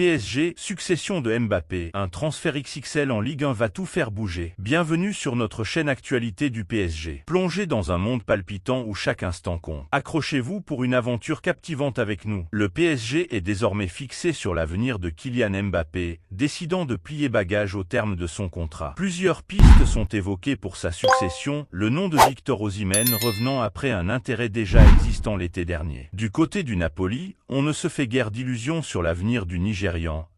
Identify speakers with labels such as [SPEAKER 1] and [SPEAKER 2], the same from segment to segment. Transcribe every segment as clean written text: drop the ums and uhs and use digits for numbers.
[SPEAKER 1] PSG, succession de Mbappé, un transfert XXL en Ligue 1 va tout faire bouger. Bienvenue sur notre chaîne actualité du PSG. Plongez dans un monde palpitant où chaque instant compte. Accrochez-vous pour une aventure captivante avec nous. Le PSG est désormais fixé sur l'avenir de Kylian Mbappé, décidant de plier bagages au terme de son contrat. Plusieurs pistes sont évoquées pour sa succession, le nom de Victor Osimhen revenant après un intérêt déjà existant l'été dernier. Du côté du Napoli, on ne se fait guère d'illusions sur l'avenir du Nigérian,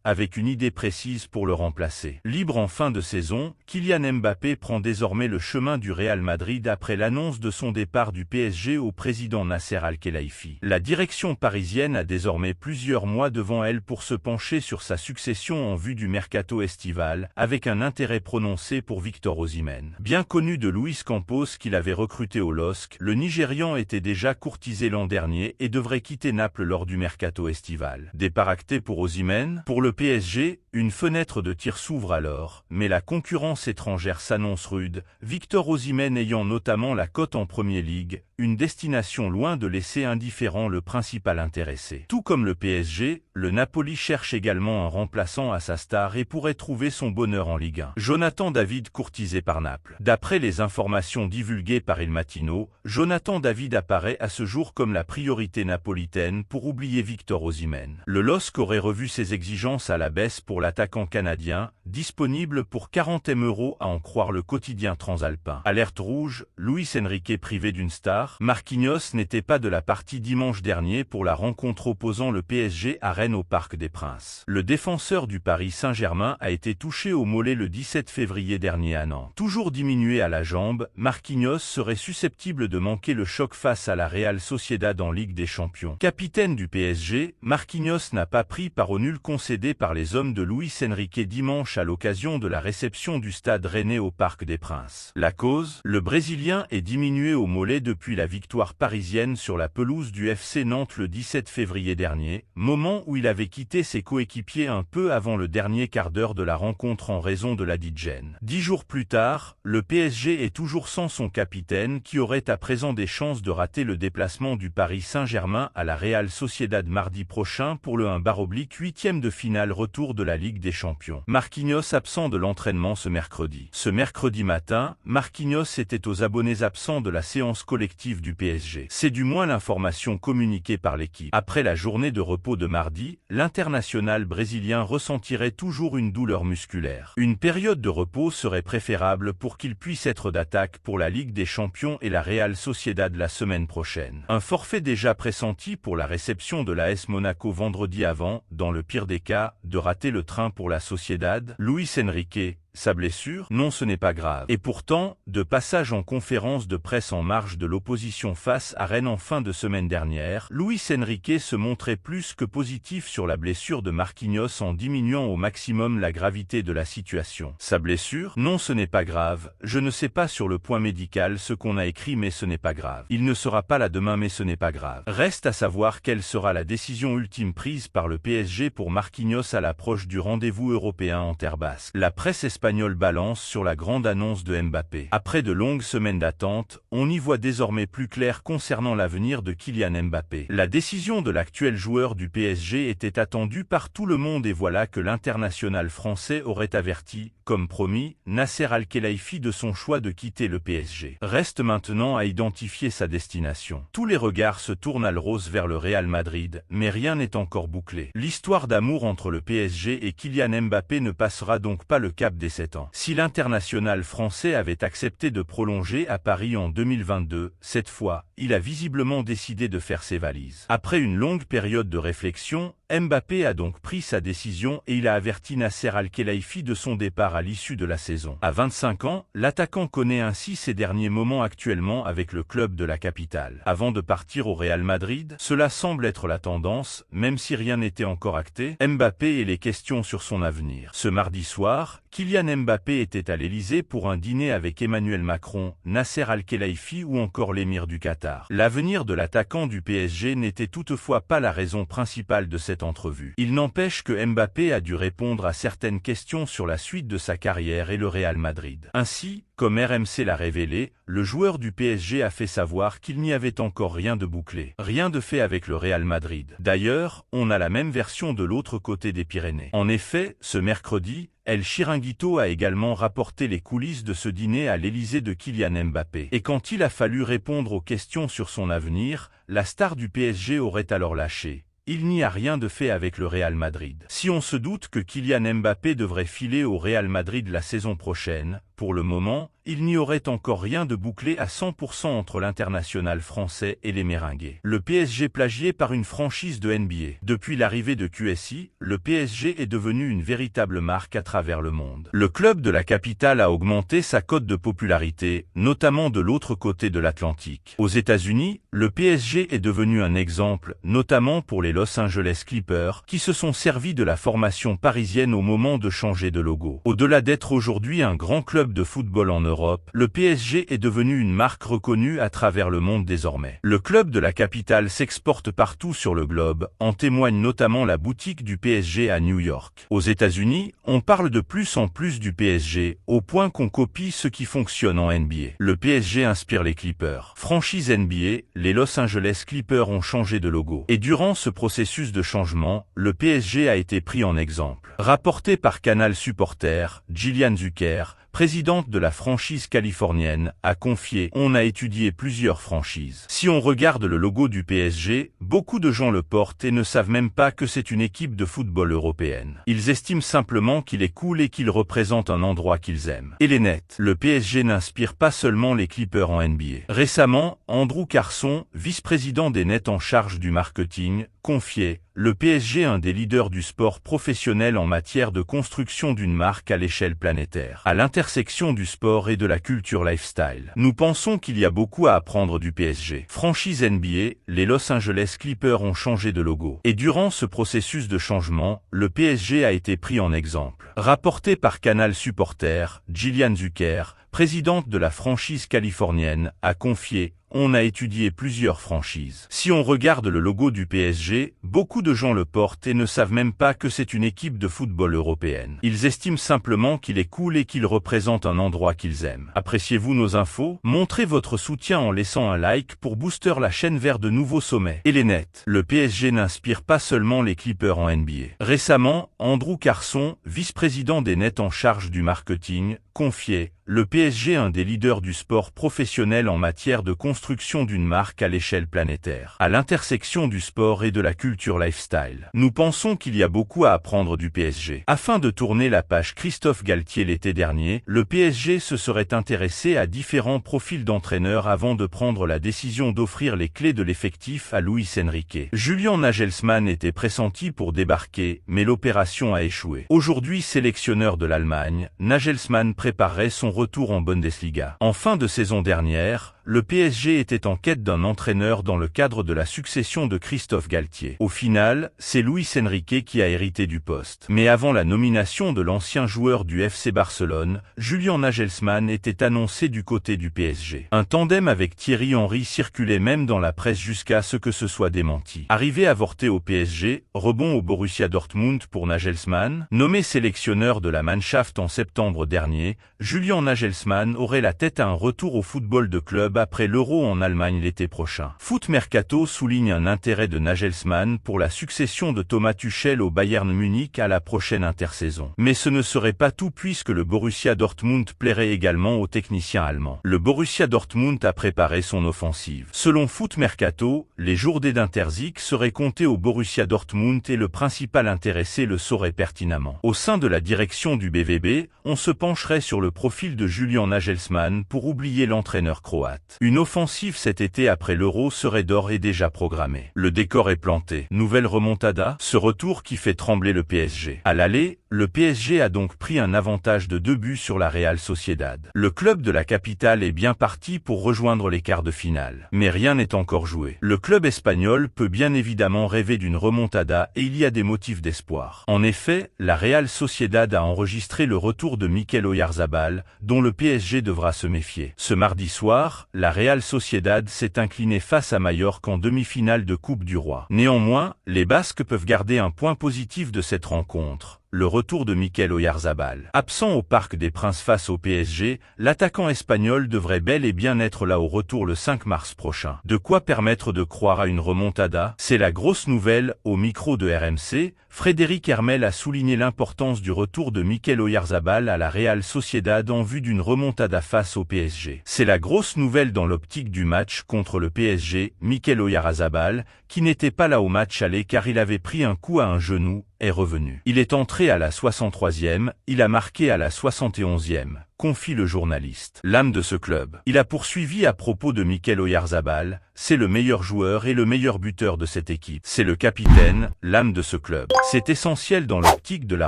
[SPEAKER 1] avec une idée précise pour le remplacer. Libre en fin de saison, Kylian Mbappé prend désormais le chemin du Real Madrid après l'annonce de son départ du PSG au président Nasser Al-Khelaifi. La direction parisienne a désormais plusieurs mois devant elle pour se pencher sur sa succession en vue du mercato estival, avec un intérêt prononcé pour Victor Osimhen. Bien connu de Luis Campos qu'il avait recruté au LOSC, le Nigérian était déjà courtisé l'an dernier et devrait quitter Naples lors du mercato estival. Départ acté pour Osimhen. Pour le PSG, une fenêtre de tir s'ouvre alors, mais la concurrence étrangère s'annonce rude, Victor Osimhen ayant notamment la cote en Premier League, une destination loin de laisser indifférent le principal intéressé. Tout comme le PSG, le Napoli cherche également un remplaçant à sa star et pourrait trouver son bonheur en Ligue 1. Jonathan David courtisé par Naples. D'après les informations divulguées par Il Mattino, Jonathan David apparaît à ce jour comme la priorité napolitaine pour oublier Victor Osimhen. Le LOSC aurait revu ses exigences à la baisse pour l'attaquant canadien, disponible pour 40 M € à en croire le quotidien transalpin. Alerte rouge, Luis Enrique privé d'une star, Marquinhos n'était pas de la partie dimanche dernier pour la rencontre opposant le PSG à Rennes au Parc des Princes. Le défenseur du Paris Saint-Germain a été touché au mollet le 17 février dernier à Nantes. Toujours diminué à la jambe, Marquinhos serait susceptible de manquer le choc face à la Real Sociedad en Ligue des Champions. Capitaine du PSG, Marquinhos n'a pas pris part au nul concédé par les hommes de Luis Enrique dimanche à l'occasion de la réception du Stade Rennais au Parc des Princes. La cause, le Brésilien est diminué au mollet depuis la victoire parisienne sur la pelouse du FC Nantes le 17 février dernier, moment où il avait quitté ses coéquipiers un peu avant le dernier quart d'heure de la rencontre en raison de la dite gêne. 10 jours plus tard, le PSG est toujours sans son capitaine qui aurait à présent des chances de rater le déplacement du Paris Saint-Germain à la Real Sociedad mardi prochain pour le 1/8e de finale retour de la Ligue des Champions. Marquinhos absent de l'entraînement ce mercredi. Ce mercredi matin, Marquinhos était aux abonnés absents de la séance collective du PSG. C'est du moins l'information communiquée par l'équipe. Après la journée de repos de mardi, l'international brésilien ressentirait toujours une douleur musculaire. Une période de repos serait préférable pour qu'il puisse être d'attaque pour la Ligue des Champions et la Real Sociedad la semaine prochaine. Un forfait déjà pressenti pour la réception de l'AS Monaco vendredi avant, dans le pire des cas, de rater le train pour la Sociedad. Luis Enrique, sa blessure? Non, ce n'est pas grave. Et pourtant, de passage en conférence de presse en marge de l'opposition face à Rennes en fin de semaine dernière, Luis Enrique se montrait plus que positif sur la blessure de Marquinhos en diminuant au maximum la gravité de la situation. Sa blessure? Non, ce n'est pas grave. Je ne sais pas sur le point médical ce qu'on a écrit mais ce n'est pas grave. Il ne sera pas là demain mais ce n'est pas grave. Reste à savoir quelle sera la décision ultime prise par le PSG pour Marquinhos à l'approche du rendez-vous européen en terre basque. La presse espagnole balance sur la grande annonce de Mbappé. Après de longues semaines d'attente, on y voit désormais plus clair concernant l'avenir de Kylian Mbappé. La décision de l'actuel joueur du PSG était attendue par tout le monde et voilà que l'international français aurait averti, comme promis, Nasser Al-Khelaifi de son choix de quitter le PSG. Reste maintenant à identifier sa destination. Tous les regards se tournent à l'rose vers le Real Madrid, mais rien n'est encore bouclé. L'histoire d'amour entre le PSG et Kylian Mbappé ne passera donc pas le cap des 7 ans. Si l'international français avait accepté de prolonger à Paris en 2022, cette fois, il a visiblement décidé de faire ses valises. Après une longue période de réflexion, Mbappé a donc pris sa décision et il a averti Nasser Al-Khelaifi de son départ à l'issue de la saison. À 25 ans, l'attaquant connaît ainsi ses derniers moments actuellement avec le club de la capitale. Avant de partir au Real Madrid, cela semble être la tendance, même si rien n'était encore acté, Mbappé et les questions sur son avenir. Ce mardi soir, Kylian Mbappé était à l'Elysée pour un dîner avec Emmanuel Macron, Nasser Al-Khelaifi ou encore l'émir du Qatar. L'avenir de l'attaquant du PSG n'était toutefois pas la raison principale de cette cette entrevue. Il n'empêche que Mbappé a dû répondre à certaines questions sur la suite de sa carrière et le Real Madrid. Ainsi, comme RMC l'a révélé, le joueur du PSG a fait savoir qu'il n'y avait encore rien de bouclé, rien de fait avec le Real Madrid. D'ailleurs, on a la même version de l'autre côté des Pyrénées. En effet, ce mercredi, El Chiringuito a également rapporté les coulisses de ce dîner à l'Élysée de Kylian Mbappé. Et quand il a fallu répondre aux questions sur son avenir, la star du PSG aurait alors lâché: il n'y a rien de fait avec le Real Madrid. Si on se doute que Kylian Mbappé devrait filer au Real Madrid la saison prochaine, pour le moment, il n'y aurait encore rien de bouclé à 100% entre l'international français et les Méringués. Le PSG plagié par une franchise de NBA. Depuis l'arrivée de QSI, le PSG est devenu une véritable marque à travers le monde. Le club de la capitale a augmenté sa cote de popularité, notamment de l'autre côté de l'Atlantique. Aux États-Unis, le PSG est devenu un exemple, notamment pour les Los Angeles Clippers, qui se sont servis de la formation parisienne au moment de changer de logo. Au-delà d'être aujourd'hui un grand club de football en Europe, le PSG est devenu une marque reconnue à travers le monde désormais. Le club de la capitale s'exporte partout sur le globe, en témoigne notamment la boutique du PSG à New York. Aux États-Unis, on parle de plus en plus du PSG, au point qu'on copie ce qui fonctionne en NBA. Le PSG inspire les Clippers. Franchise NBA, les Los Angeles Clippers ont changé de logo. Et durant ce processus de changement, le PSG a été pris en exemple. Rapporté par Canal Supporter, Gillian Zucker, présidente de la franchise californienne, a confié: on a étudié plusieurs franchises. Si on regarde le logo du PSG, beaucoup de gens le portent et ne savent même pas que c'est une équipe de football européenne. Ils estiment simplement qu'il est cool et qu'il représente un endroit qu'ils aiment. Et les Nets. Le PSG n'inspire pas seulement les Clippers en NBA. Récemment, Andrew Carson, vice-président des Nets en charge du marketing, confiait: le PSG est un des leaders du sport professionnel en matière de construction d'une marque à l'échelle planétaire, à l'intersection du sport et de la culture lifestyle. Nous pensons qu'il y a beaucoup à apprendre du PSG. Franchise NBA, les Los Angeles Clippers ont changé de logo. Et durant ce processus de changement, le PSG a été pris en exemple. Rapporté par Canal Supporter, Gillian Zucker, présidente de la franchise californienne, a confié: on a étudié plusieurs franchises. Si on regarde le logo du PSG, beaucoup de gens le portent et ne savent même pas que c'est une équipe de football européenne. Ils estiment simplement qu'il est cool et qu'il représente un endroit qu'ils aiment. Appréciez-vous nos infos? Montrez votre soutien en laissant un like pour booster la chaîne vers de nouveaux sommets. Et les Nets. Le PSG n'inspire pas seulement les Clippers en NBA. Récemment, Andrew Carson, vice-président des Nets en charge du marketing, confiait: le PSG est un des leaders du sport professionnel en matière de construction d'une marque à l'échelle planétaire, à l'intersection du sport et de la culture lifestyle. Nous pensons qu'il y a beaucoup à apprendre du PSG. Afin de tourner la page Christophe Galtier l'été dernier, le PSG se serait intéressé à différents profils d'entraîneurs avant de prendre la décision d'offrir les clés de l'effectif à Luis Enrique. Julian Nagelsmann était pressenti pour débarquer, mais l'opération a échoué. Aujourd'hui sélectionneur de l'Allemagne, Nagelsmann préparerait son retour en Bundesliga. En fin de saison dernière, le PSG était en quête d'un entraîneur dans le cadre de la succession de Christophe Galtier. Au final, c'est Luis Enrique qui a hérité du poste. Mais avant la nomination de l'ancien joueur du FC Barcelone, Julian Nagelsmann était annoncé du côté du PSG. Un tandem avec Thierry Henry circulait même dans la presse jusqu'à ce que ce soit démenti. Arrivé avorté au PSG, rebond au Borussia Dortmund pour Nagelsmann, nommé sélectionneur de la Mannschaft en septembre dernier, Julian Nagelsmann aurait la tête à un retour au football de club après l'Euro en Allemagne l'été prochain. Foot Mercato souligne un intérêt de Nagelsmann pour la succession de Thomas Tuchel au Bayern Munich à la prochaine intersaison. Mais ce ne serait pas tout puisque le Borussia Dortmund plairait également aux techniciens allemands. Le Borussia Dortmund a préparé son offensive. Selon Foot Mercato, les jours d'Interzik seraient comptés au Borussia Dortmund et le principal intéressé le saurait pertinemment. Au sein de la direction du BVB, on se pencherait sur le profil de Julian Nagelsmann pour oublier l'entraîneur croate. Une offensive cet été après l'Euro serait d'ores et déjà programmée. Le décor est planté. Nouvelle remontada, ce retour qui fait trembler le PSG. À l'aller, le PSG a donc pris un avantage de 2 buts sur la Real Sociedad. Le club de la capitale est bien parti pour rejoindre les quarts de finale. Mais rien n'est encore joué. Le club espagnol peut bien évidemment rêver d'une remontada et il y a des motifs d'espoir. En effet, la Real Sociedad a enregistré le retour de Mikel Oyarzabal, dont le PSG devra se méfier. Ce mardi soir, la Real Sociedad s'est inclinée face à Majorque en demi-finale de Coupe du Roi. Néanmoins, les Basques peuvent garder un point positif de cette rencontre. Le retour de Mikel Oyarzabal. Absent au Parc des Princes face au PSG, l'attaquant espagnol devrait bel et bien être là au retour le 5 mars prochain. De quoi permettre de croire à une remontada? C'est la grosse nouvelle. Au micro de RMC, Frédéric Hermel a souligné l'importance du retour de Mikel Oyarzabal à la Real Sociedad en vue d'une remontada face au PSG. C'est la grosse nouvelle dans l'optique du match contre le PSG. Mikel Oyarzabal, qui n'était pas là au match aller car il avait pris un coup à un genou, est revenu. Il est entré à la 63e, il a marqué à la 71e, confie le journaliste. L'âme de ce club. Il a poursuivi à propos de Mikel Oyarzabal, c'est le meilleur joueur et le meilleur buteur de cette équipe. C'est le capitaine, l'âme de ce club. C'est essentiel dans l'optique de la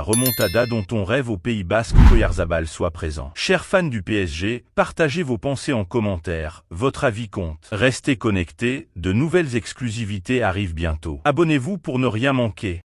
[SPEAKER 1] remontada dont on rêve au Pays Basque qu'Oyarzabal soit présent. Chers fans du PSG, partagez vos pensées en commentaire, votre avis compte. Restez connectés, de nouvelles exclusivités arrivent bientôt. Abonnez-vous pour ne rien manquer.